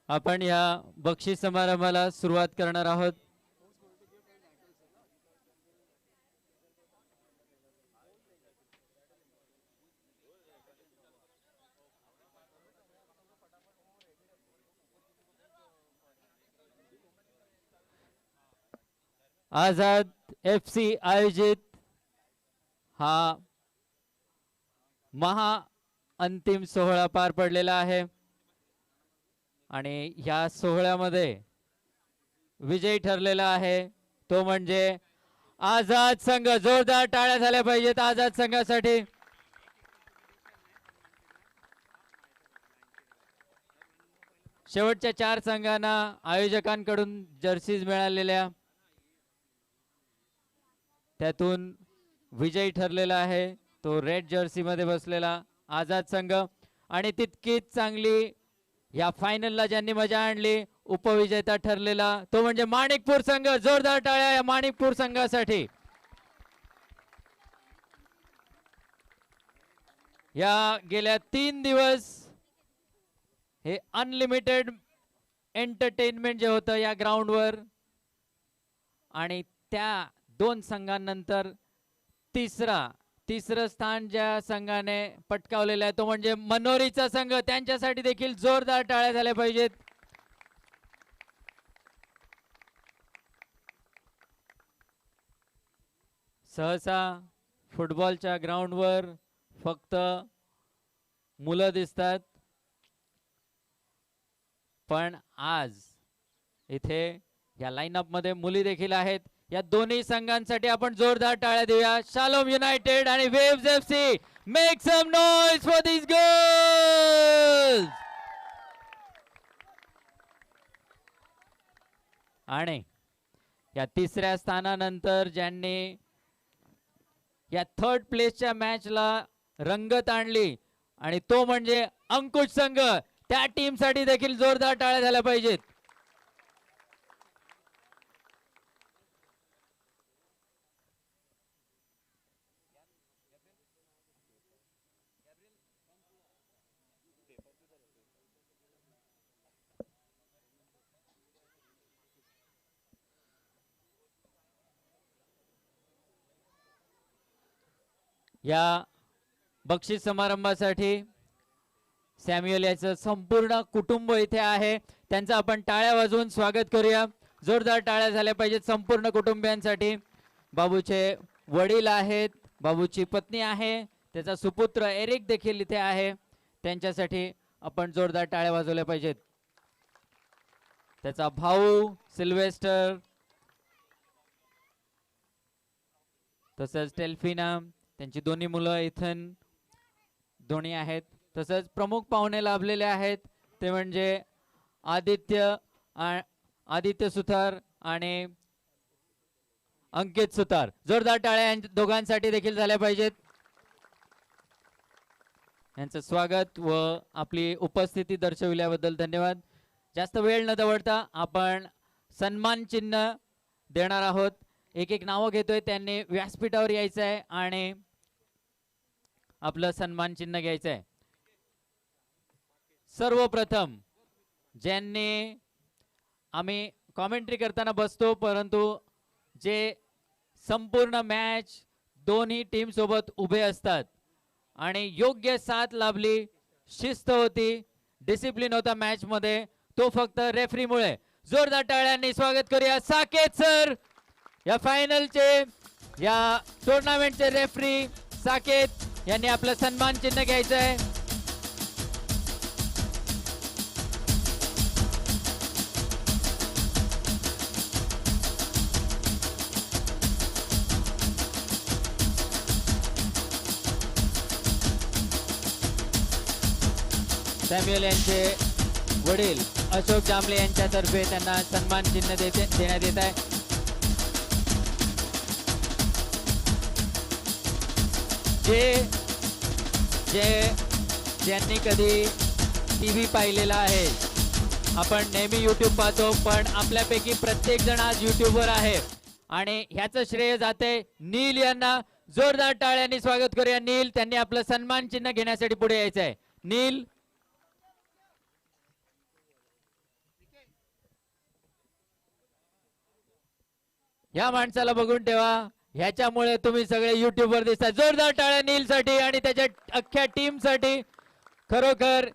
आपण या बक्षीस समारंभाला सुरुवात करणार आहोत। आझाद FC आयोजित हा महा अंतिम सोहळा पार पडलेला आहे आणि या सोहळ्यामध्ये विजयी ठरलेला आहे तो म्हणजे आझाद संघ। जोरदार टाळ्या झाल्या पाहिजेत आझाद संघासाठी। शेवटच्या 4 संघांना आयोजकांकडून जर्सीज मिळालेल्या, त्यातून विजयी ठरलेला आहे तो रेड जर्सी मध्ये बसलेला आझाद संघ। आणि तितकीच चांगली या फायनलला ज्यांनी मजा आणली उपविजेता ठरलेला तो म्हणजे माणिकपूर संघ। जोरदार टाळ्या या माणिकपूर संघासाठी। या गेल्या 3 दिवस हे अनलिमिटेड एंटरटेनमेंट जे होतं या ग्राउंडवर, आणि त्या 2 संघांनंतर तिसरं स्थान ज्या संघाने पटकावलेलं आहे तो म्हणजे मनोरीचा संघ। त्यांच्यासाठी देखील जोरदार टाळ्या झाल्या पाहिजेत। सहसा फुटबॉलच्या ग्राउंडवर फक्त मुलं दिसतात, पण आज इथे या लाईनअप मध्ये मुली देखील आहेत। या दोन्ही संघांसाठी आपण जोरदार टाळ्या देऊया। शालोम युनाइटेड आणि Waves FC, make some noise for these girls. आणि या तिसऱ्या स्थानानंतर ज्यांनी या 3rd प्लेसच्या मॅचला रंगत आणली आणि तो म्हणजे अंकुश संघ। त्या टीम साठी देखील जोरदार टाळ्या झाल्या पाहिजेत। या बक्षीस समारंभासाठी सॅम्युअल याचं संपूर्ण कुटुंब इथे आहे, त्यांचं आपण टाळ्या वाजवून स्वागत करूया। जोरदार टाळ्या झाल्या पाहिजेत संपूर्ण कुटुंबियांसाठी। बाबूचे वडील आहेत, बाबूची पत्नी आहे, त्याचा सुपुत्र एरिक देखील इथे आहे, त्यांच्यासाठी आपण जोरदार टाळ्या वाजवल्या पाहिजेत। त्याचा भाऊ सिल्वेस्टर, तसंच टेल्फिना, त्यांची दोन्ही मुलं इथन दोन्ही आहेत। तसंच प्रमुख पाहुणे लाभलेले आहेत ते म्हणजे आदित्य सुतार आणि अंकित सुतार। जोरदार टाळ्या या दोघांसाठी देखील झाल्या पाहिजेत। यांचं स्वागत व आपली उपस्थिती दर्शविल्याबद्दल धन्यवाद। जास्त वेळ न दवडता आपण सन्मान चिन्ह देणार आहोत। एक नावं घेतोय, त्यांनी व्यासपीठावर यायचं आहे आणि आपलं सन्मान चिन्ह घ्यायचं आहे। सर्वप्रथम ज्यांनी, आम्ही कॉमेंट्री करताना बसतो परंतु जे संपूर्ण मॅच दोन्ही टीम सोबत उभे असतात आणि योग्य साथ लाभली, शिस्त होती, डिसिप्लिन होता मॅच मध्ये, तो फक्त रेफरीमुळे। जोरदार टाळ्यांनी स्वागत करूया साकेत सर। या फायनलचे, या टुर्नामेंटचे रेफरी साकेत यांनी आपलं सन्मान चिन्ह घ्यायचं आहे। सॅम्युअल यांचे वडील अशोक जांभळे यांच्यातर्फे त्यांना सन्मान चिन्ह देण्यात येत आहे। ज्यांनी कधी टीव्ही पाहिलेला आहे, आपण नेहमी यूट्यूब पाहतो, पण आपल्यापैकी प्रत्येक जण आज यूट्यूबवर आहे आणि ह्याचं श्रेय जाते नील यांना। जोरदार टाळ्यांनी स्वागत करूया नील, त्यांनी आपलं सन्मान चिन्ह घेण्यासाठी पुढे यायचं आहे। नील, या माणसाला बघून ठेवा, ह्याच्यामुळे तुम्ही सगळे YouTube वर दिसता. जोरदार टाळ्या नील साठी आणि त्याच्या अख्ख्या टीम साठी. खरोखर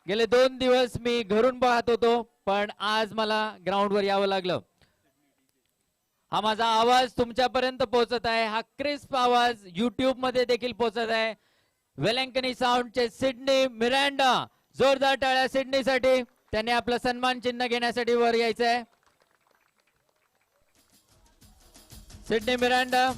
गेले 2 दिवस मी घरून पाहत होतो, पण आज मला ग्राउंड वर यावं लागलं. हा माझा आवाज तुमच्यापर्यंत पोहोचत आहे, हा क्रिस्प आवाज YouTube मध्ये देखील पोहोचत आहे. वेलंकनी साऊंडचे सिडनी मिरांडा, जोरदार टाळ्या सिडनी साठी. त्याने आपलं सन्मान चिन्ह घेण्यासाठी वर यायचंय. सिडनी मिरांडा.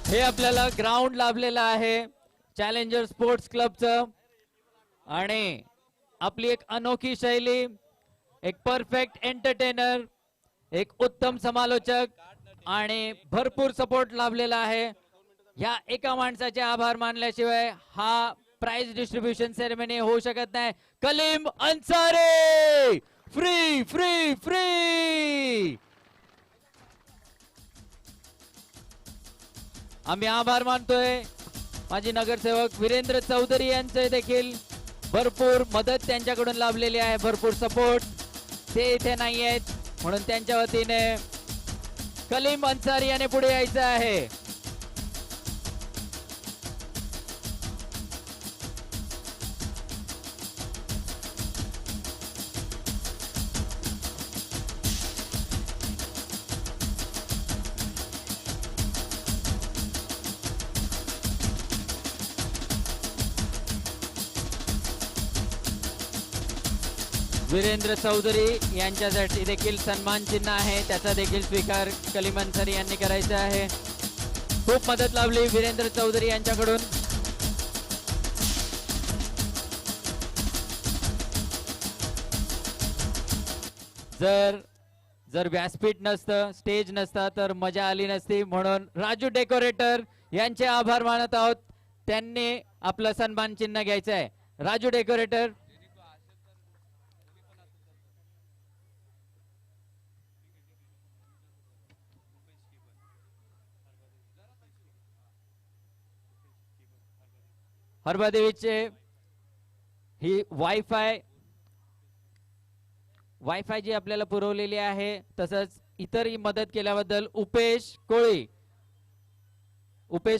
हे आपल्याला ग्राउंड लाभलेलं आहे चॅलेंजर स्पोर्ट्स क्लबचं, आणि आपली एक अनोखी शैली, एक परफेक्ट एंटरटेनर, एक उत्तम समालोचक आणि भरपूर सपोर्ट लाभलेला आहे. या एका माणसाचे आभार मानल्याशिवाय हा प्राइज डिस्ट्रीब्युशन सेरेमनी होऊ शकत नाही. Kaleem Ansari, free free free. आम्ही आभार मानतोय माजी नगरसेवक वीरेंद्र चौधरी यांचे देखील भरपूर मदत त्यांच्याकडून लाभलेली आहे, भरपूर सपोर्ट. ते इथे नाही आहेत म्हणून त्यांच्या वतीने कलीम अन्सारी याने पुढे यायचं आहे. वीरेंद्र चौधरी यांच्यासाठी देखील सन्मान चिन्ह आहे, त्याचा देखील स्वीकार कलीम अन्सारी यांनी करायचा आहे. खूप मदत लाभली वीरेंद्र चौधरी यांच्याकडून. जर व्यासपीठ नसतं, स्टेज नसता तर मजा आली नसती. म्हणून राजू डेकोरेटर यांचे आभार मानत आहोत, त्यांनी आपलं सन्मान चिन्ह घ्यायचं आहे. राजू डेकोरेटर. हरबादेवीचे ही वायफाय जी आपल्याला पुरवलेली आहे, तसंच इतरही मदत केल्याबद्दल उपेश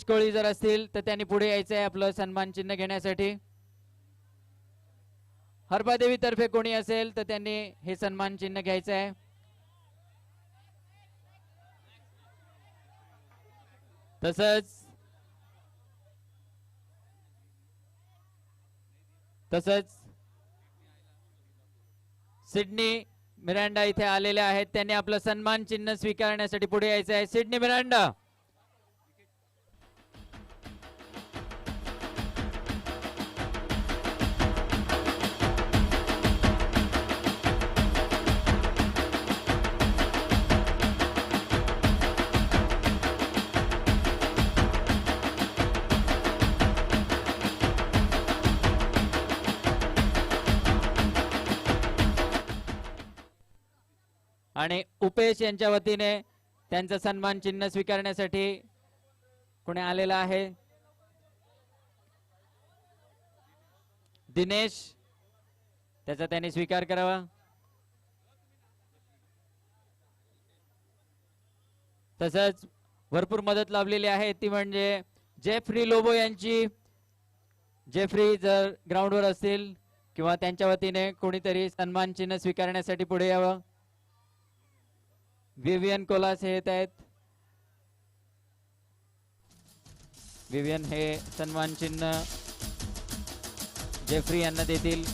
कोळी जर असतील तर त्यांनी पुढे यायचं आहे आपलं सन्मान चिन्ह घेण्यासाठी. हरबादेवी तर्फे कोणी असेल तर त्यांनी हे सन्मान चिन्ह घ्यायचं आहे. तसंच सिडनी मिरांडा इथे आलेले आहेत, त्यांनी आपलं सन्मान चिन्ह स्वीकारण्यासाठी पुढे यायचं आहे. सिडनी मिरांडा. आणि उपेश यांच्या वतीने त्यांचा सन्मान चिन्ह स्वीकारण्यासाठी कोणी आलेला आहे. दिनेश, त्याचा त्यांनी स्वीकार करावा. तसंच भरपूर मदत लाभलेली आहे, ती म्हणजे जेफ्री लोबो यांची. जेफ्री जर ग्राउंडवर असतील किंवा त्यांच्या वतीने कोणीतरी सन्मान चिन्ह स्वीकारण्यासाठी पुढे यावं. विवियन कोलास हे येत आहेत. विवियन हे सन्मान चिन्ह जेफ्री यांना देतील.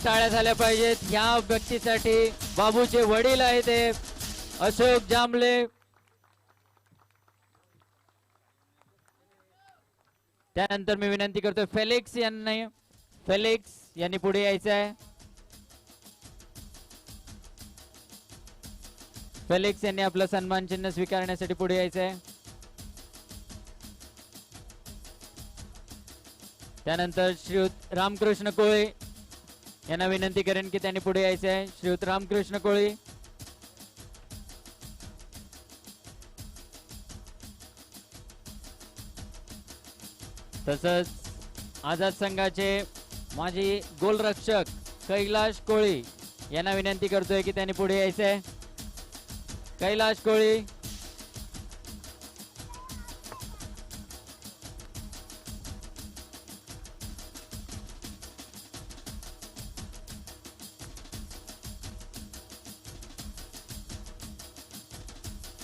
टाळ्या झाल्या पाहिजेत ह्या व्यक्तीसाठी. बाबूचे वडील आहे ते अशोक जांभळे. त्यानंतर मी विनंती करतोय फेलिक्स यांनी पुढे यायचं आहे. फेलिक्स यांनी आपलं सन्मान चिन्ह स्वीकारण्यासाठी पुढे यायचं आहे. त्यानंतर श्रीयुत रामकृष्ण कोळी यांना विनंती करेन की त्यांनी पुढे यायचं आहे. श्रीयुत रामकृष्ण कोळी. तसंच आझाद संघाचे माजी गोलरक्षक कैलाश कोळी यांना विनंती करतोय की त्यांनी पुढे यायचं आहे. कैलाश कोळी.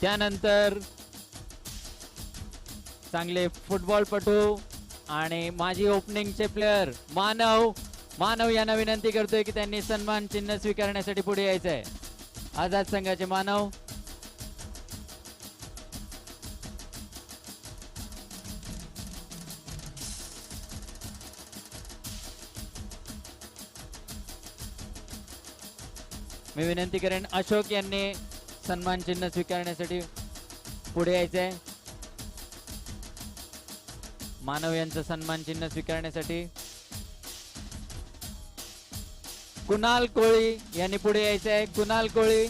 त्यानंतर चांगले फुटबॉलपटू आणि माजी ओपनिंगचे प्लेयर मानव यांना विनंती करतोय की त्यांनी सन्मान चिन्ह स्वीकारण्यासाठी पुढे यायचं आहे. आझाद संघाचे मानव. मी विनंती करेन अशोक यांनी सन्मान चिन्ह स्वीकारण्यासाठी पुढे यायचंय. मानव यांचं सन्मान चिन्ह स्वीकारण्यासाठी कुणाल कोळी यांनी पुढे यायचंय. कुणाल कोळी.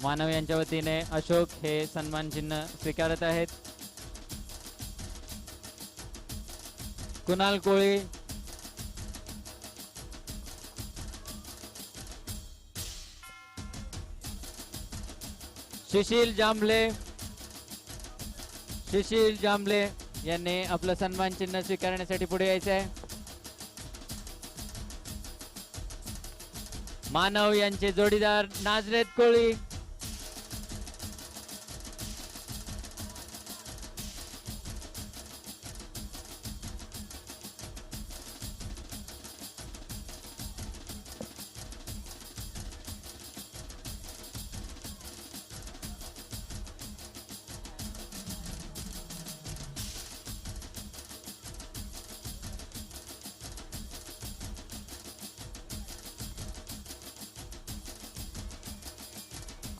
मानव यांच्या वतीने अशोक हे सन्मान चिन्ह स्वीकारत आहेत. कुणाल कोळी. सुशील जांभळे यांनी आपलं सन्मान चिन्ह स्वीकारण्यासाठी पुढे यायचं आहे. मानव यांचे जोडीदार नाजरेत कोळी.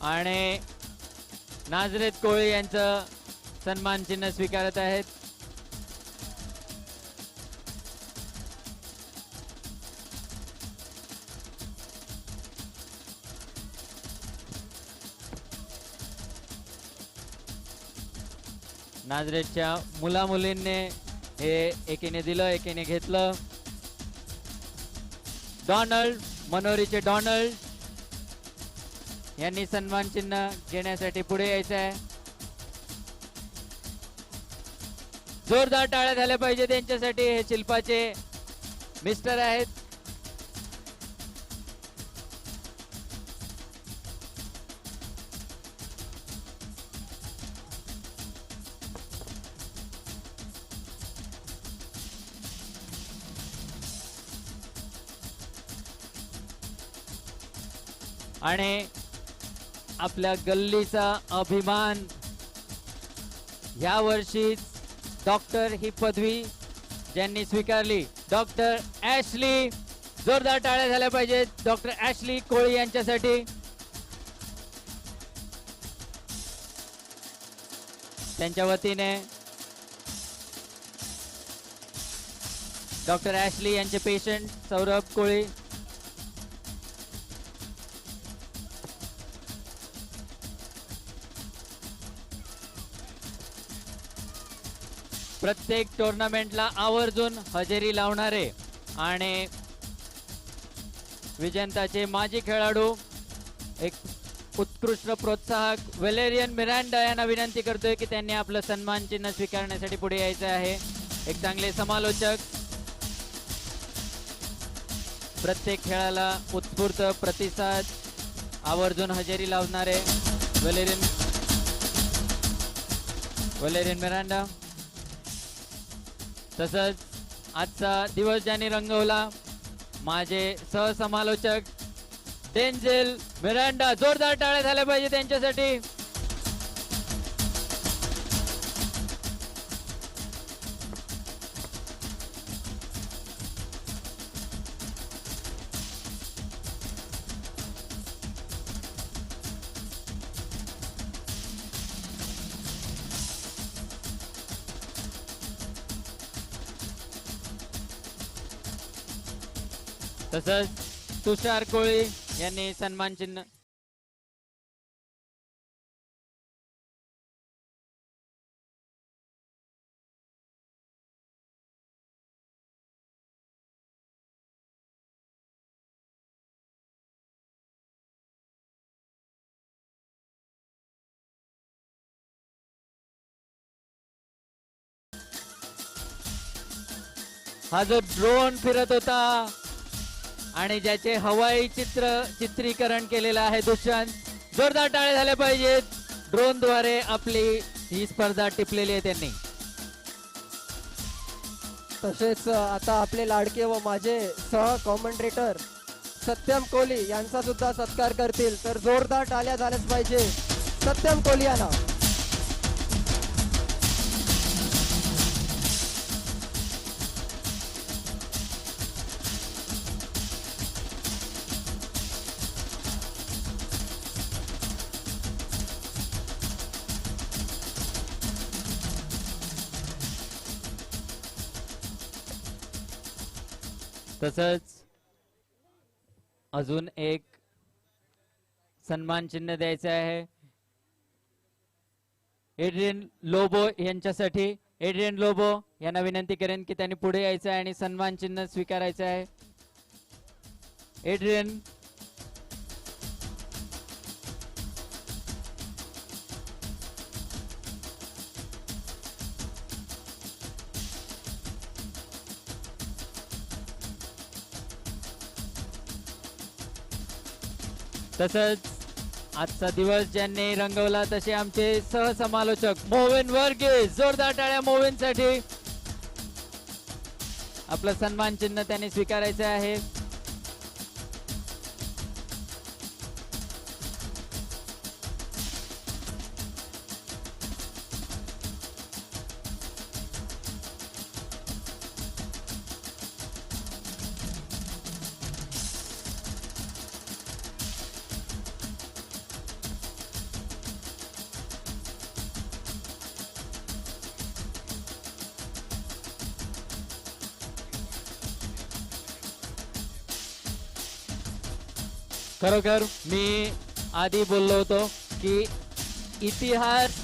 आणि नाजरेत कोळी यांचं सन्मान चिन्ह स्वीकारत आहेत. नाजरेतच्या मुला मुलींनी हे एकीने दिलं एकीने घेतलं. डोनाल्ड मनोरीचे डोनाल्ड यांनी सन्मान चिन्ह घेण्यासाठी पुढे यायचं आहे. जोरदार टाळ्या झाल्या पाहिजे त्यांच्यासाठी. हे शिल्पाचे मिस्टर आहेत. आणि आपल्या गल्लीचा अभिमान या वर्षी डॉक्टर ही पदवी ज्यांनी स्वीकारली डॉक्टर ॲशली. जोरदार टाळ्या झाल्या पाहिजेत डॉक्टर ॲशली कोळी यांच्यासाठी. त्यांच्या वतीने डॉक्टर ॲशली यांचे पेशंट सौरभ कोळी. प्रत्येक टुर्नामेंटला आवर्जून हजेरी लावणारे आणि विजेताचे माजी खेळाडू एक उत्कृष्ट प्रोत्साहक वेलेरियन मिरांडा यांना विनंती करतोय की त्यांनी आपलं सन्मान चिन्ह स्वीकारण्यासाठी पुढे यायचं आहे. एक चांगले समालोचक, प्रत्येक खेळाला उत्स्फूर्त प्रतिसाद, आवर्जून हजेरी लावणारे वेलेरियन वलेरियन मिरांडा. तसंच आजचा दिवस ज्यांनी रंगवला माझे सहसमालोचक डेंजेल मिरांडा. जोरदार टाळ्या झाल्या पाहिजे त्यांच्यासाठी. तसंच तुषार कोळी यांनी सन्मान चिन्ह. हा जो ड्रोन फिरत होता आणि ज्याचे हवाई चित्रीकरण केलेलं आहे दुष्यंत. जोरदार टाळ्या झाल्या पाहिजेत. ड्रोन द्वारे आपली ही स्पर्धा टिपलेली आहे त्यांनी. तसेच आता आपले लाडके व माझे सह कॉमेंट्रेटर सत्यम कोहली यांचा सुद्धा सत्कार करतील, तर जोरदार टाळ्या झाल्याच पाहिजे सत्यम कोहली यांना. तसंच अजून एक सन्मान चिन्ह द्यायचं आहे एड्रियन लोबो यांच्यासाठी. एड्रियन लोबो यांना विनंती करेन की त्यांनी पुढे यायचं आहे आणि सन्मान चिन्ह स्वीकारायचं आहे. एड्रियन. तसंच आजचा दिवस ज्यांनी रंगवला तसे आमचे सहसमालोचक मोविन वर्गीस. जोरदार टाळ्या मोविनसाठी. आपलं सन्मान चिन्ह त्यांनी स्वीकारायचं आहे. खरोखर मी आधी बोललो होतो की इतिहास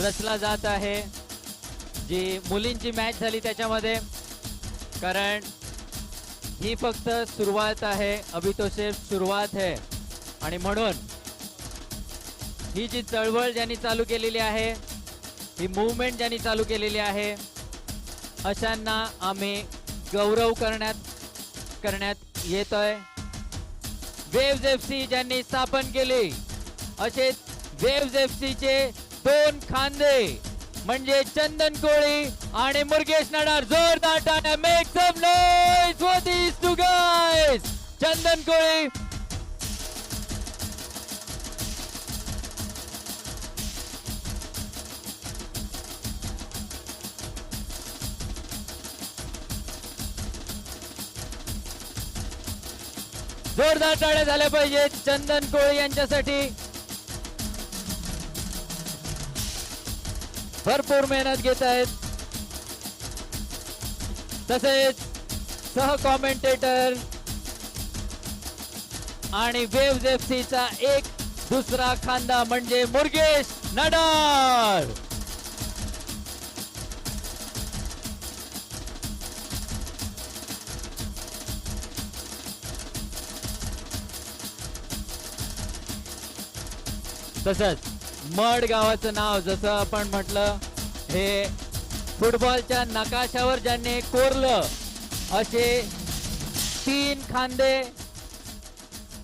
रचला जात आहे जी मुलींची मॅच झाली त्याच्यामध्ये, कारण ही फक्त सुरुवात आहे. अभी तो सिर्फ सुरुवात है. आणि म्हणून ही जी चळवळ ज्यांनी चालू केलेली आहे, ही मूवमेंट ज्यांनी चालू केलेली आहे, अशांना आम्ही गौरव करण्यात येतोय. वेव्ज एफसी ज्यांनी स्थापन केली, असेच वेव्ज एफसी चे दोन खांदे म्हणजे चंदन कोळी आणि मुरगेश नडार. जोरदार टाळ्या. Make some noise for these two guys. Chandan Koli. जोरदार टाळ्या झाल्या पाहिजेत चंदन कोळी यांच्यासाठी. भरपूर मेहनत घेत आहेत. तसेच सह कॉमेंटेटर आणि वेव्ज एफसी चा एक दुसरा खांदा म्हणजे मुरगेश नडार. तसंच मड गावाचं नाव जसं आपण म्हटलं, हे फुटबॉलच्या नकाशावर ज्यांनी कोरलं, असे तीन खांदे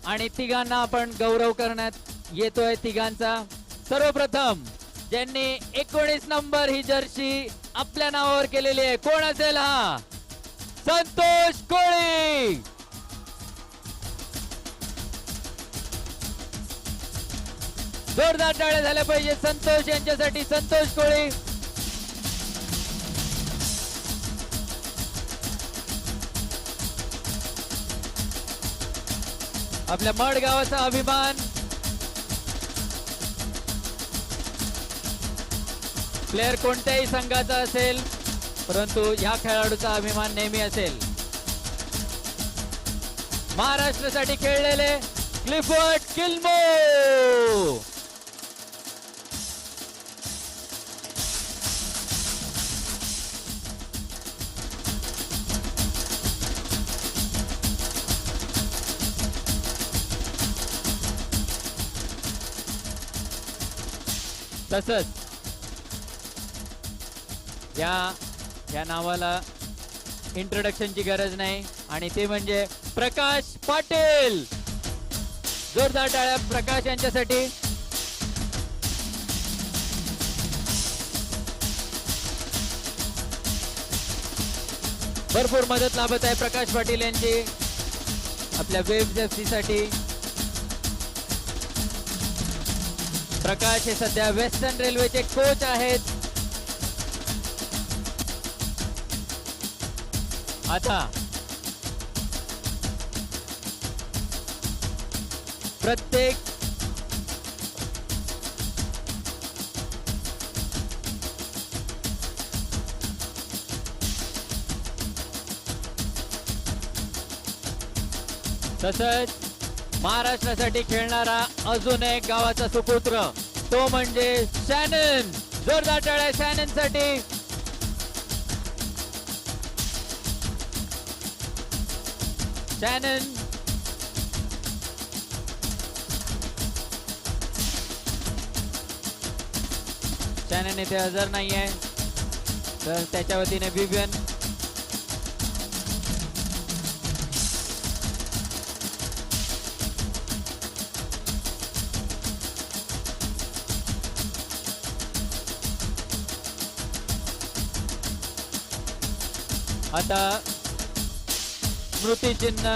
आणि तिघांना आपण गौरव करण्यात येतोय. तिघांचा सर्वप्रथम ज्यांनी 19 नंबर ही जर्सी आपल्या नावावर केलेली आहे. कोण असेल हा? संतोष कोळी. जोरदार टाळ्या झाल्या पाहिजे संतोष यांच्यासाठी. संतोष कोळी आपल्या मड गावाचा अभिमान. प्लेअर कोणत्याही संघाचा असेल परंतु या खेळाडूचा अभिमान नेहमी असेल. महाराष्ट्रासाठी खेळलेले क्लिफर्ड किल्मो. तसंच या नावाला इंट्रोडक्शनची गरज नाही आणि ते म्हणजे प्रकाश पाटील. जोरदार टाळ्या प्रकाश यांच्यासाठी. भरपूर मदत लाभत आहे प्रकाश पाटील यांची आपल्या वेव्स FC साठी. प्रकाश हे सध्या वेस्टर्न रेल्वेचे कोच आहेत. आता प्रत्येक तसंच महाराष्ट्रासाठी खेळणारा अजून एक गावाचा सुपुत्र तो म्हणजे शॅनन. जोरदार टाळ्या शॅनन साठी. शॅनन शॅनन इथे हजर नाहीये तर त्याच्या वतीने विवियन. आता स्मृती चिन्ह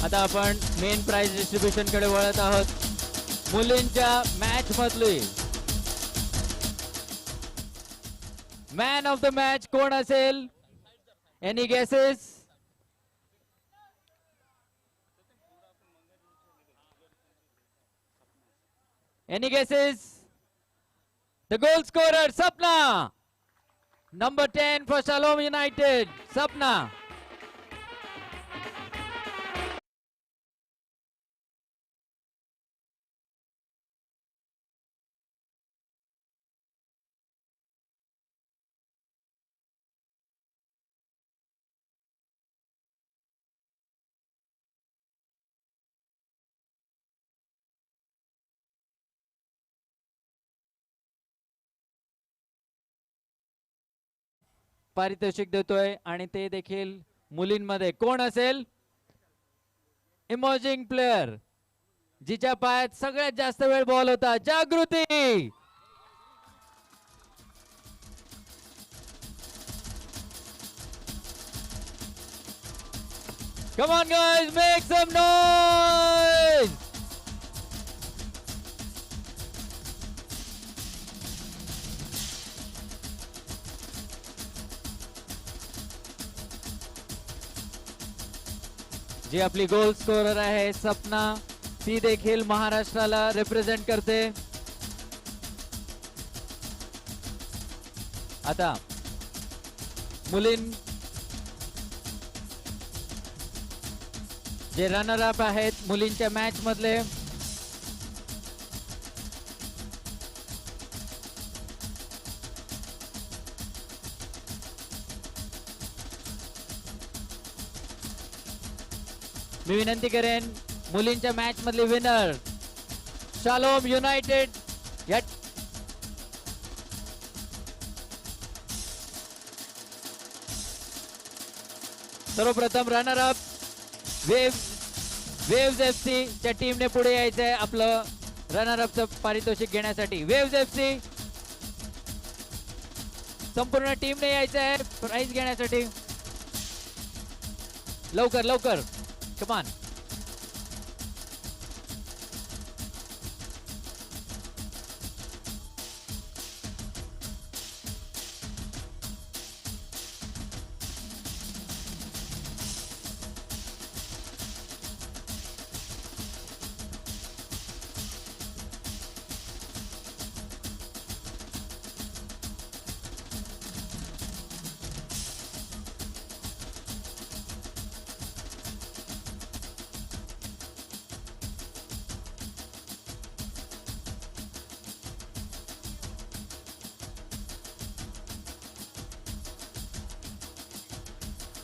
आता आपण मेन प्राइज डिस्ट्रीब्युशन कडे वळत आहोत. मुलींच्या मॅच मधली मॅन ऑफ द मॅच कोण असेल? Any guesses? Any guesses? The goal scorer, Sapna. Number 10 for Shalom United, Sapna. पारितोषिक देतोय आणि ते देखील मुलींमध्ये. कोण असेल? इमर्जिंग प्लेयर जिच्या पायात सगळ्यात जास्त वेळ बॉल होता, जागृती. Come on guys, make some noise. जी आपली गोल स्कोरर आहे सपना, ती देखील महाराष्ट्राला रिप्रेझेंट करते. आता मुलीं जे रनर अप आहेत मुलींच्या मॅच मधले, मी विनंती करेन मुलींच्या मॅच मधले विनर शालोम युनायटेड सर्वप्रथम रनर अप वेव्स FC च्या टीमने पुढे यायचं आहे आपलं रनर अपचं पारितोषिक घेण्यासाठी. वेव्स FC संपूर्ण टीमने यायचं आहे प्राइज घेण्यासाठी. लवकर लवकर कमान.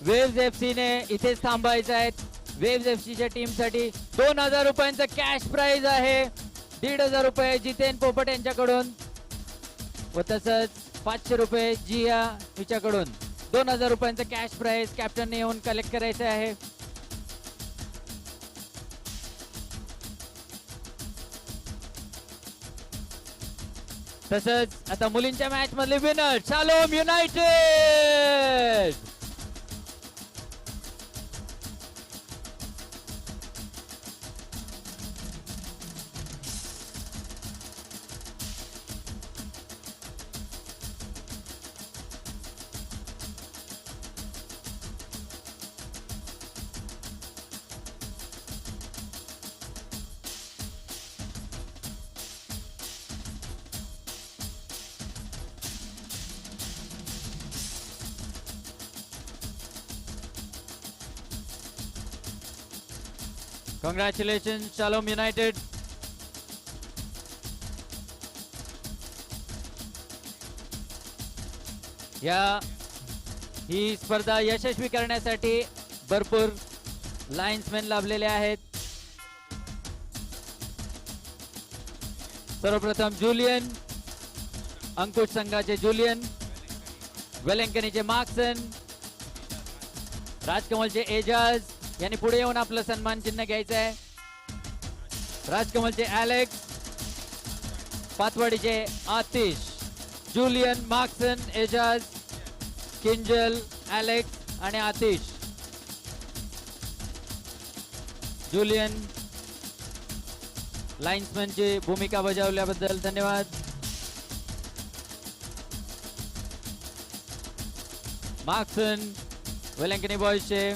वेव्स FC ने इथेच थांबायचं आहे. वेव्स FC च्या टीम साठी 2000 रुपयांचं कॅश प्राइज आहे. 1500 रुपये जितेन पोपट यांच्याकडून व तसंच 500 रुपये जिया हिच्याकडून. 2000 रुपयांचं कॅश प्राइज कॅप्टनने येऊन कलेक्ट करायचं आहे. तसंच आता मुलींच्या मॅच मधले winner shalom United. Congratulations, Shalom United. ही स्पर्धा यशस्वी करण्यासाठी भरपूर लाईन्समॅन लाभलेले आहेत. सर्वप्रथम जुलियन, अंकुश संघाचे जुलियन, वेलेंकनीचे मार्क्सन, राजकमलचे एजाज यांनी पुढे येऊन आपलं सन्मान चिन्ह घ्यायचं आहे. राजकमलचे ॲलेक्स, पातवाडीचे Atish, Julian, Markson, Ejaz, Kinjal, Alex आणि आतिश. जुलियन लाईन्समॅनची भूमिका बजावल्याबद्दल धन्यवाद. मार्क्सन वेलेंकनी बॉयजचे,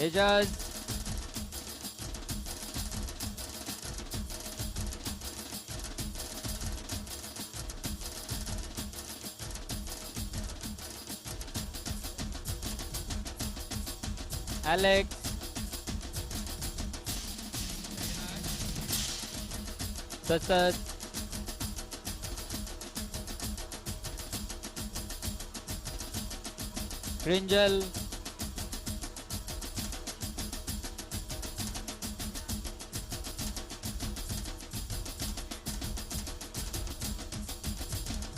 एजाज, ॲलेक्स, तसंच क्रिंजल,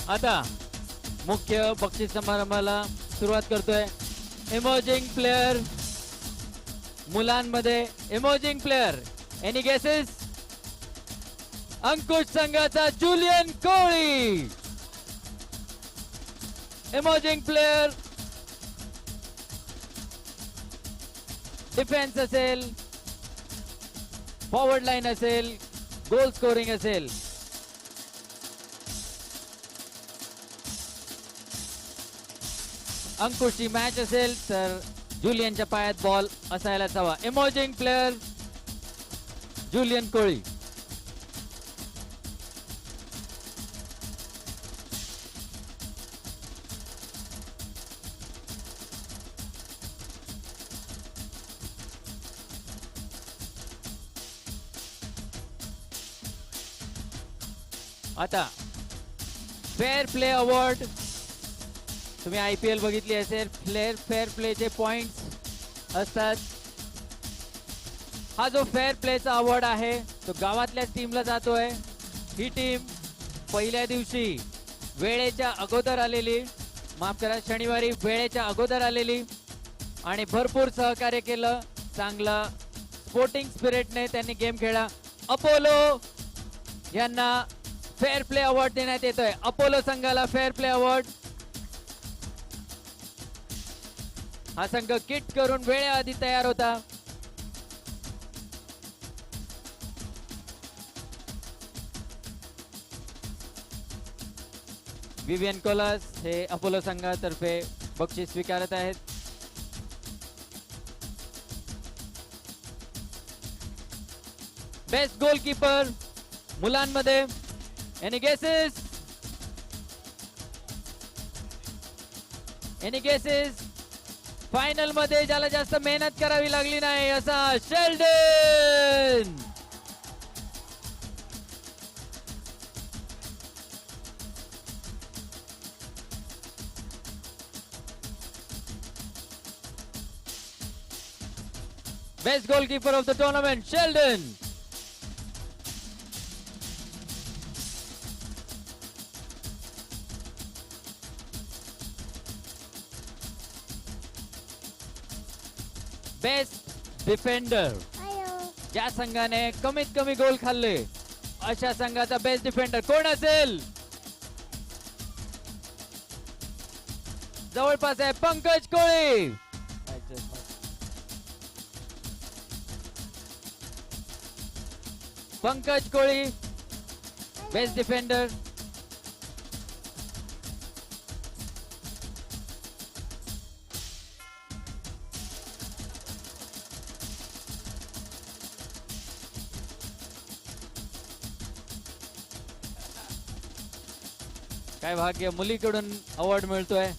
आता मुख्य बक्षीस समारंभाला सुरुवात करतोय. इमर्जिंग प्लेयर मुलांमध्ये इमर्जिंग प्लेयर एनी गेसेस? अंकुश संघाचा जुलियन कोळी इमर्जिंग प्लेयर. डिफेन्स असेल, फॉरवर्ड लाईन असेल, गोल स्कोरिंग असेल, अंकुशची मॅच असेल तर जुलियनच्या पायात बॉल असायलाच हवा. इमर्जिंग प्लेयर जुलियन कोळी. आता फेअर प्ले अवॉर्ड, तुम्ही IPL बघितली असेल, फेअर प्लेचे पॉइंट्स असतात. हा जो फेअर प्लेचा अवॉर्ड आहे तो गावातल्या टीमला जातोय. ही टीम पहिल्या दिवशी वेळेच्या अगोदर आलेली, माफ करा, शनिवारी वेळेच्या अगोदर आलेली आणि भरपूर सहकार्य केलं. चांगलं स्पोर्टिंग स्पिरिटने त्यांनी गेम खेळला. अपोलो यांना फेअर प्ले अवॉर्ड देण्यात येतोय. अपोलो संघाला फेअर प्ले अवॉर्ड. हा संघ किट करून वेळेआधी तयार होता. विवियन कोलस हे अपोलो संघातर्फे बक्षीस स्वीकारत आहेत. बेस्ट गोलकीपर मुलांमध्ये, any guesses? Any guesses? Final मध्ये ज्याला जास्त मेहनत करावी लागली नाही असा Sheldon. Best goalkeeper of the tournament Sheldon. Best defender, ज्या संघाने कमीत कमी गोल खाल्ले अशा संघाचा बेस्ट डिफेंडर कोण असेल? जवळपास आहे पंकज कोळी. पंकज कोळी बेस्ट डिफेंडर. काय भाग्य, मुलीकडून अवॉर्ड मिळतोय.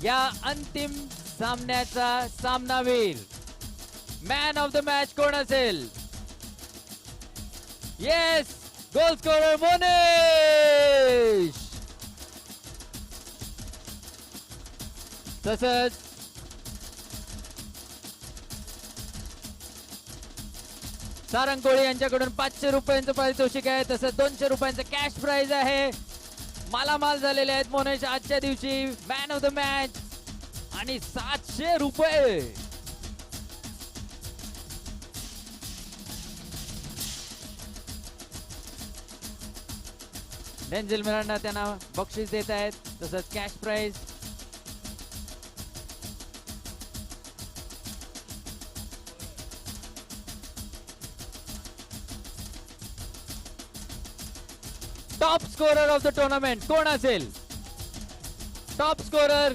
या अंतिम सामन्याचा सामनावीर, मॅन ऑफ द मॅच कोण असेल? Yes, goal scorer Monesh. तसंच सारंग कोळी यांच्याकडून 500 रुपयांचं पारितोषिक आहे. तसंच 200 रुपयांचं कॅश प्राइज आहे. मालामाल झालेले आहेत मोनेश आजच्या दिवशी मॅन ऑफ द मॅच. आणि 700 रुपये. डेंझेल मिरांडा त्यांना बक्षीस देत आहेत. तसंच cash prize. Top scorer of the tournament कोण असेल? टॉप स्कोरर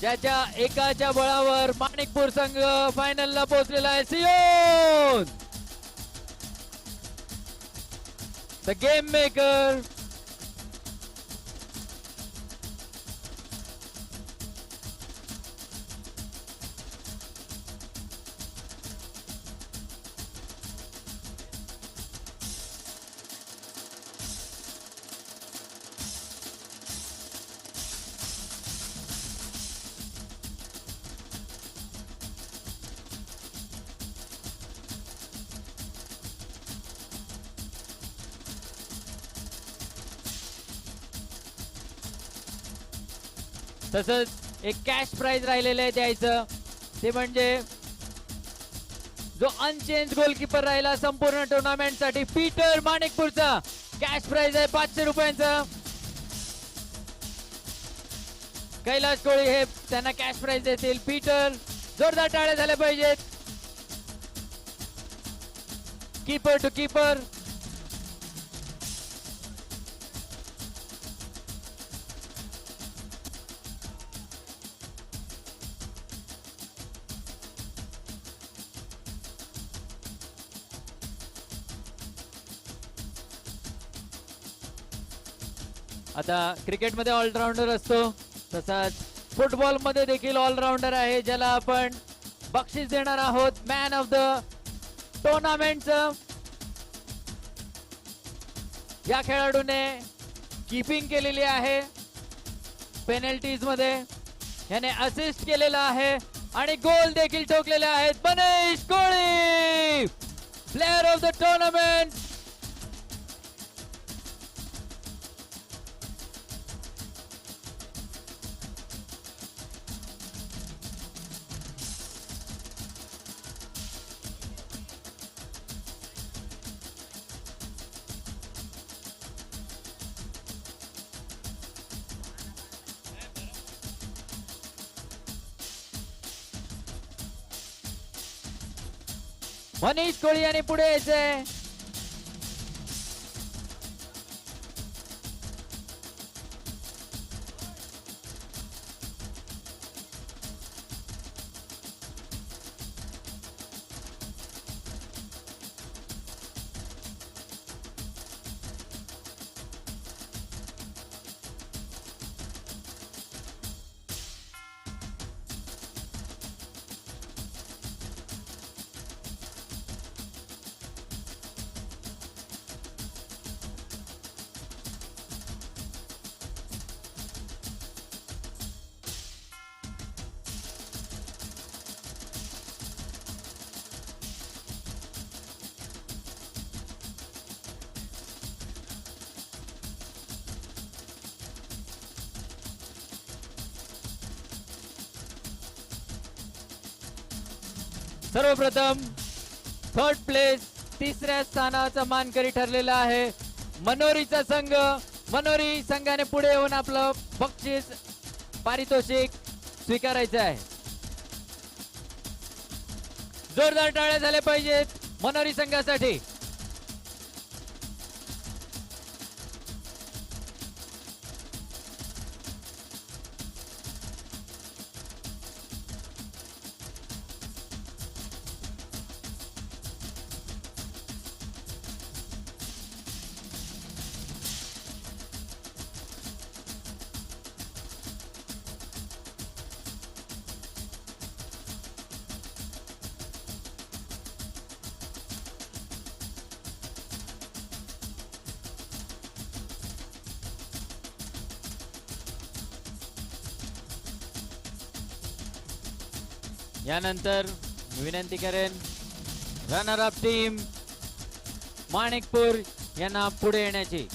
ज्याच्या एकाच्या बळावर माणिकपूर संघ फायनलला पोहोचलेला आहे, सियोन द गेम मेकर. तसंच एक कॅश प्राइज राहिलेलं आहे द्यायचं, ते म्हणजे जो अनचेंज गोलकीपर राहिला संपूर्ण टुर्नामेंट साठी पीटर माणिकपूरचा कॅश प्राइज आहे 500 रुपयांचा. कैलाश कोळी हे त्यांना कॅश प्राइज देतील. पीटर, जोरदार टाळ्या झाल्या पाहिजेत. Keeper to keeper. आता क्रिकेट मध्ये ऑलराऊंडर असतो, तसाच फुटबॉल मध्ये देखील ऑलराऊंडर आहे, ज्याला आपण बक्षीस देणार आहोत मॅन ऑफ द टुर्नामेंटचं. या खेळाडूने कीपिंग केलेली आहे पेनल्टीज मध्ये, याने असिस्ट केलेला आहे आणि गोल देखील ठोकलेले आहेत. Manish Koli player of the tournament. Manish Koli यांनी पुढे यायचंय. सर्वप्रथम थर्ड प्लेस तिसऱ्या स्थानाचा मानकरी ठरलेला आहे मनोरीचा संघ. मनोरी संघाने पुढे येऊन आपलं बक्षीस पारितोषिक स्वीकारायचं आहे. जोरदार टाळ्या झाल्या पाहिजेत मनोरी संघासाठी. यानंतर विनंती करेन रनर अप टीम माणिकपूर यांना पुढे येण्याची.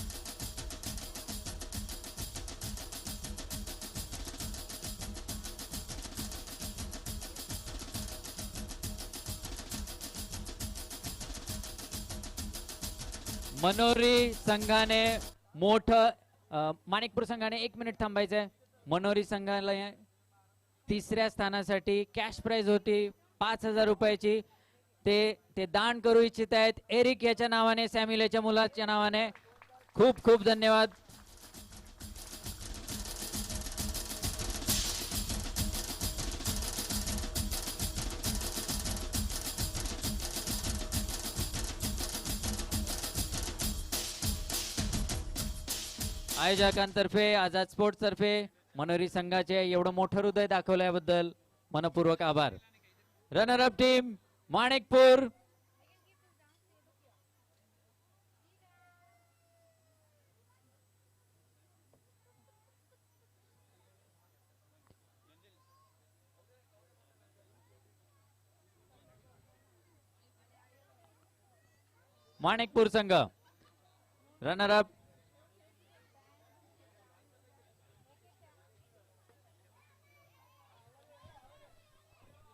मनोरी संघाने माणिकपूर संघाने 1 मिनिट थांबायचंय. मनोरी संघाला तिसऱ्या स्थानासाठी कॅश प्राइज होती 5,000 रुपयाची. ते दान करू इच्छित आहेत एरिक याच्या नावाने, सॅम्युएल याच्या मुलाच्या नावाने. खूप खूप धन्यवाद. आयोजकांतर्फे आझाद स्पोर्ट्स तर्फे मनोरी संघाचे एवढं मोठं हृदय दाखवल्याबद्दल मनपूर्वक आभार. Runner up team Manikpur. Manikpur संघ रनर अप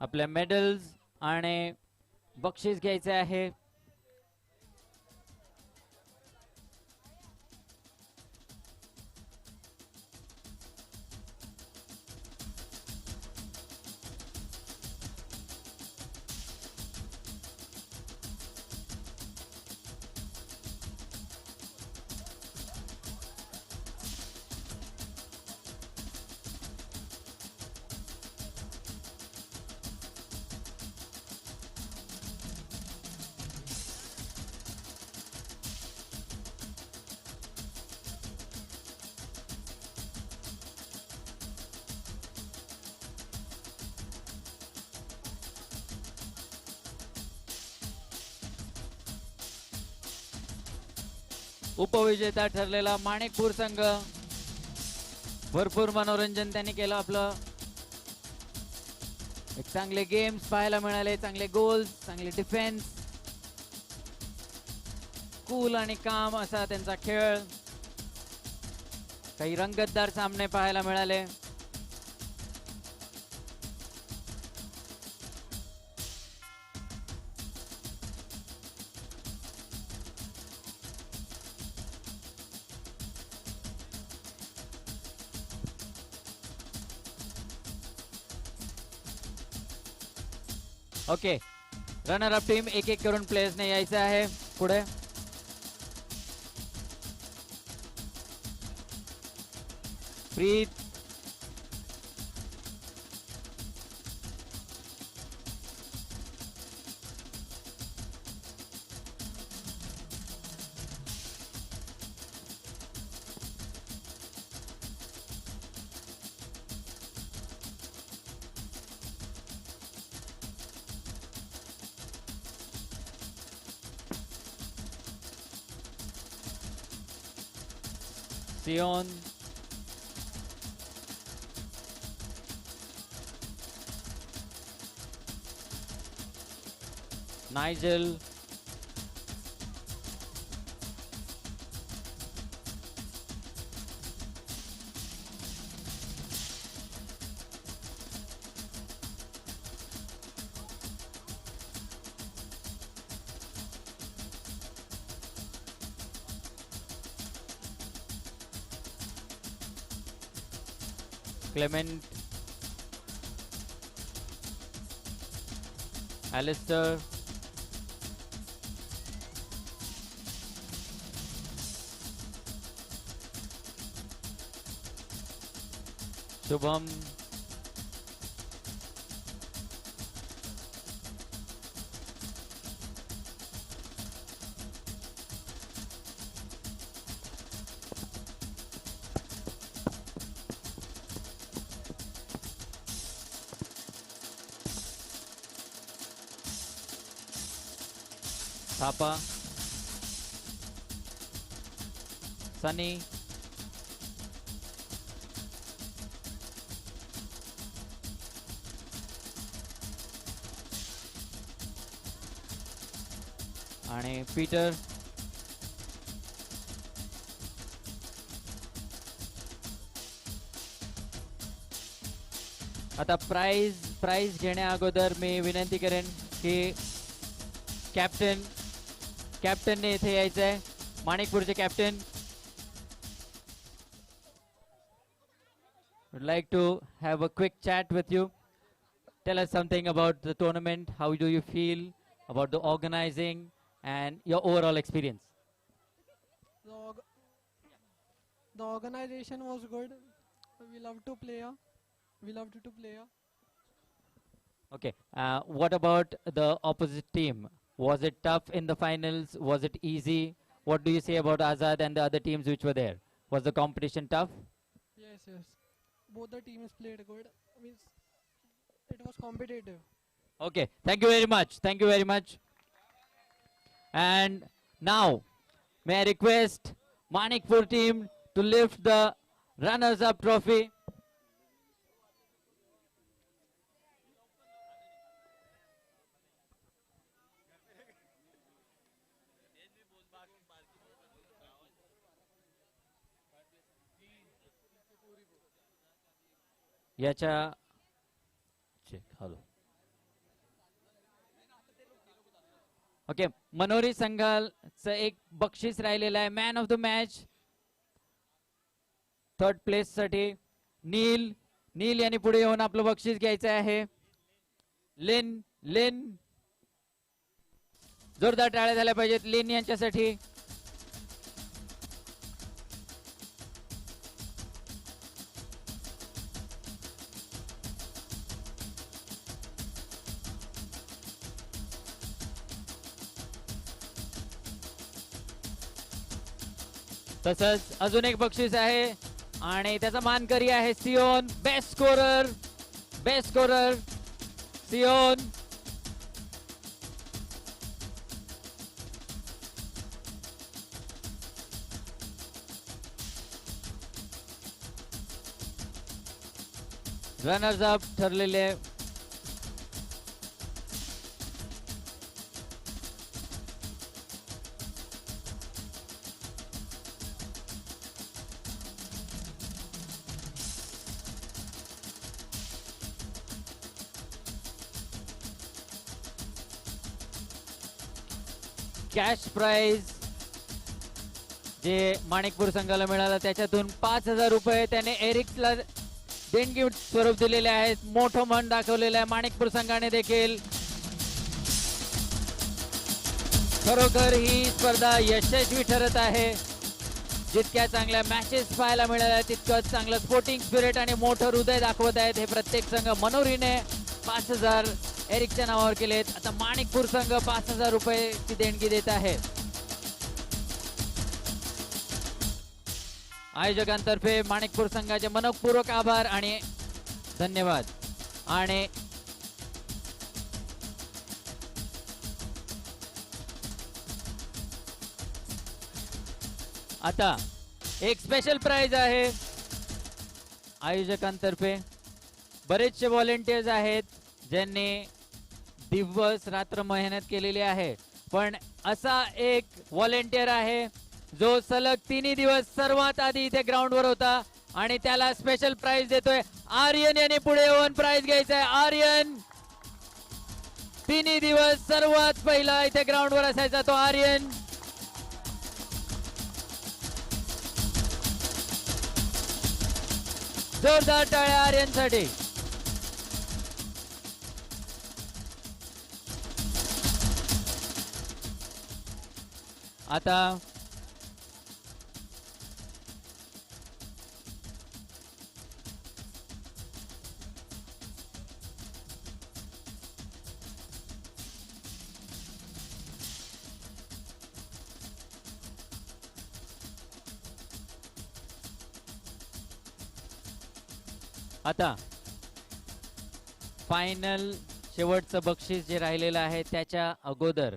आपल्या मेडल्स आणि बक्षीस घ्यायचे आहे. उपविजेता ठरलेला माणिकपूर संघ. भरपूर मनोरंजन त्यांनी केलं आपलं. एक चांगले गेम्स पाहायला मिळाले, चांगले गोल्स, चांगले डिफेन्स, कूल आणि काम असा त्यांचा खेळ. काही रंगतदार सामने पाहायला मिळाले. ओके, रनर अप टीम एक एक करून प्लेयर्सने यायचं आहे पुढे. प्रीत, सियोन, नाइजल, क्लेमेंट, एलिस्टर, शुभम, थापा, सनी, आणि पीटर. आता प्राइज घेण्या अगोदर मी विनंती करेन की कॅप्टनने इथे यायचं आहे. माणिकपूरचे captain would like to have a quick chat with you. Tell us something about the tournament. How do you feel about the organizing and your overall experience? The, the organization was good. We loved to play here. We loved to play here. Okay. What about the opposite team? Was it tough in the finals? Was it easy? What do you say about Azad and the other teams which were there? Was the competition tough? Yes, yes. Both the teams played good. Means it was competitive. Okay. Thank you very much. Thank you very much. And now, may I request Manikpur team to lift the runners-up trophy. याच्या check hello. Okay, मनोरी संघाचं एक बक्षीस राहिलेलं आहे. Man of the match third place साठी नील यांनी पुढे येऊन आपलं बक्षीस घ्यायचं आहे. लिन जोरदार टाळ्या झाल्या पाहिजेत लिन यांच्यासाठी. तसंच अजून एक बक्षीस आहे आणि त्याचा मानकरी आहे Sion. Best scorer Sion. Runners up ठरलेले कॅश प्राइज जे माणिकपूर संघाला मिळालं त्याच्यातून 5,000 रुपये त्याने एरिक्सला देणगी स्वरूप दिलेले आहेत. मोठं मन दाखवलेलं आहे माणिकपूर संघाने देखील. खरोखर ही स्पर्धा यशस्वी ठरत आहे. जितक्या चांगल्या मॅचेस पाहायला मिळाल्या तितकंच चांगलं स्पोर्टिंग स्पिरिट आणि मोठं हृदय दाखवत आहेत हे प्रत्येक संघ. मनोरीने 5,000 एरिकच्या नावावर केलेत. आता माणिकपूर संघ 5,000 रुपये देणगी देत आहे. आयोजकांतर्फे माणिकपूर संघाचे मनपूर्वक आभार आणि धन्यवाद. आणि आता एक स्पेशल प्राइज आहे आयोजकांतर्फे. बरेचसे व्हॉलेंटियर्स आहेत ज्यांनी दिवस रात्र मेहनत केलेली आहे, पण असा एक व्हॉलेंटियर आहे जो सलग 3 दिवस सर्वात आधी इथे ग्राउंड वर होता आणि त्याला स्पेशल प्राइज देतोय. आर्यन यांनी पुढे येऊन प्राइज घ्यायचं आहे. आर्यन 3 दिवस सर्वात पहिला इथे ग्राउंड वर असायचा तो आर्यन. जोरदार टाळ्या आर्यनसाठी. आता आता फायनल शेवटचं बक्षीस जे राहिलेलं आहे त्याच्या अगोदर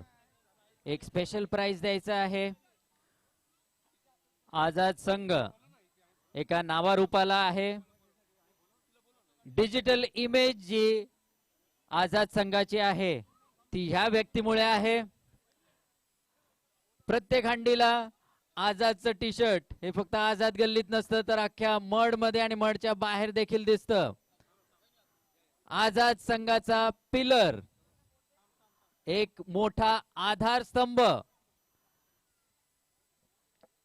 एक स्पेशल प्राइज द्यायचं आहे. आझाद संघ एका नावारूपाला आहे. डिजिटल इमेज जी आझाद संघाची आहे ती ह्या व्यक्तीमुळे आहे. प्रत्येक हंडीला आझादचं टी शर्ट हे फक्त आझाद गल्लीत नसतं तर अख्ख्या मड मध्ये आणि मडच्या बाहेर देखील दिसतं. आझाद संघाचा पिलर, एक मोठा आधारस्तंभ,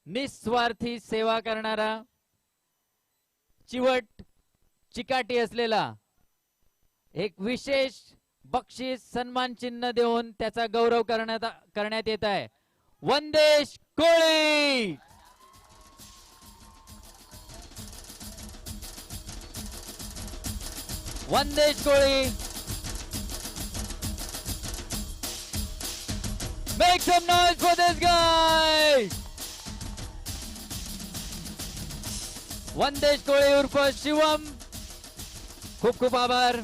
निस्वार्थी सेवा करणारा, चिवट चिकाटी असलेला एक विशेष बक्षीस सन्मान चिन्ह देऊन त्याचा गौरव करण्यात येत आहे. वंदेश कोळी. वंदेश कोळी. Make some noise for this guy. Vandesh कोळी उर्फ शिवम. खूप खूप आभार.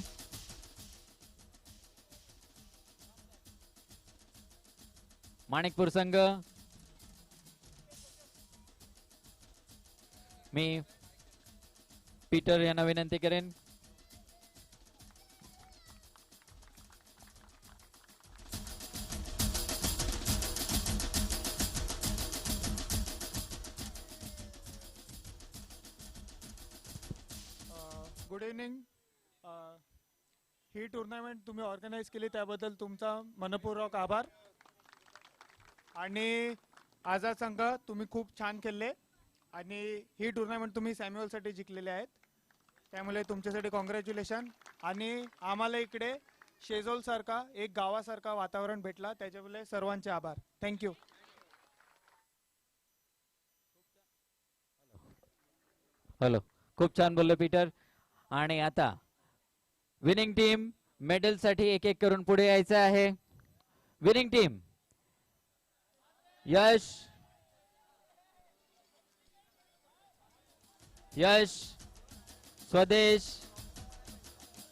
माणिकपूर संघ, मी पीटर यांना विनंती करेन. Good evening. ही टुर्नामेंट तुम्ही ऑर्गनाईज केली त्याबद्दल तुमचा मनपूर्वक आभार. आणि आझाद संघ तुम्ही खूप छान खेळले आणि ही टुर्नामेंट तुम्ही सॅम्युअलसाठी जिंकलेले आहेत, त्यामुळे तुमच्यासाठी कॉंग्रॅच्युलेशन. आणि आम्हाला इकडे शेजोल सारखा एक गावासारखा वातावरण भेटला त्याच्यामुळे सर्वांचे आभार. थँक्यू. हॅलो, खूप छान बोललो पीटर. आणि आता विनिंग टीम मेडल साठी एक एक करून पुढे यायचं आहे. विनिंग टीम यश, यश, स्वदेश,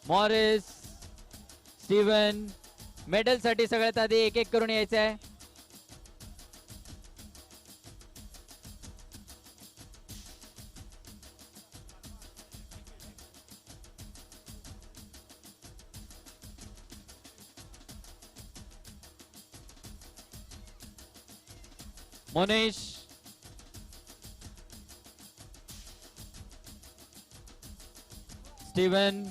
मॉरिस, स्टीवन. मेडल साठी सगळ्यात आधी एक एक करून यायचं आहे. मोनिश, स्टीवन,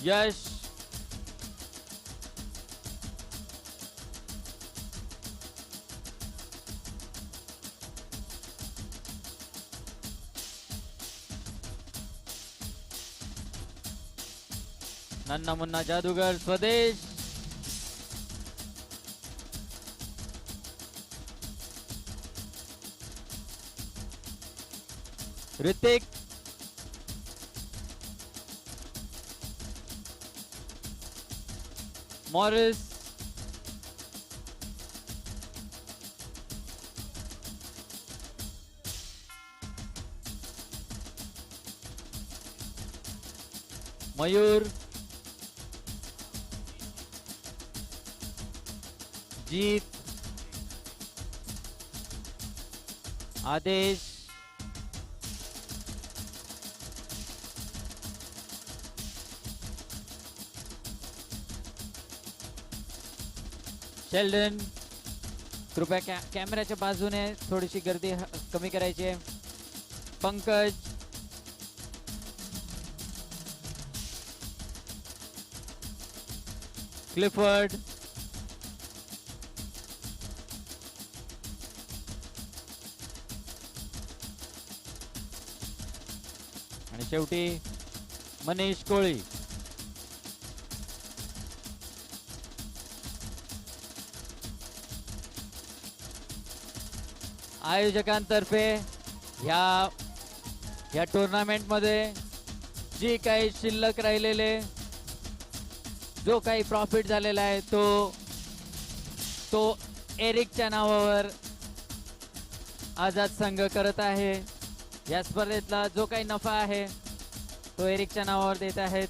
यश नन्ना मुन्ना जादूगर स्वदेश ऋतिक मॉरिस मयूर जीत आदेश शेल्डन कृपया कॅमेऱ्याच्या बाजूने थोडीशी गर्दी कमी करायची आहे. पंकज क्लिफर्ड आणि शेवटी मनीष कोळी. आयोजकांतर्फे ह्या टुर्नामेंट मध्ये जी काही शिल्लक राहिलेले जो काही प्रॉफिट झालेला आहे तो एरिकच्या नावावर आझाद संघ करत आहे. या स्पर्धेतला जो काही नफा आहे तो एरिकच्या नावावर देत आहेत.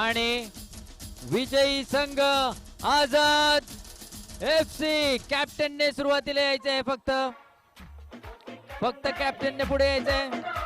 आणि विजयी संघ आझाद FC. कॅप्टनने सुरुवातीला यायचंय, फक्त कॅप्टनने पुढे यायचंय.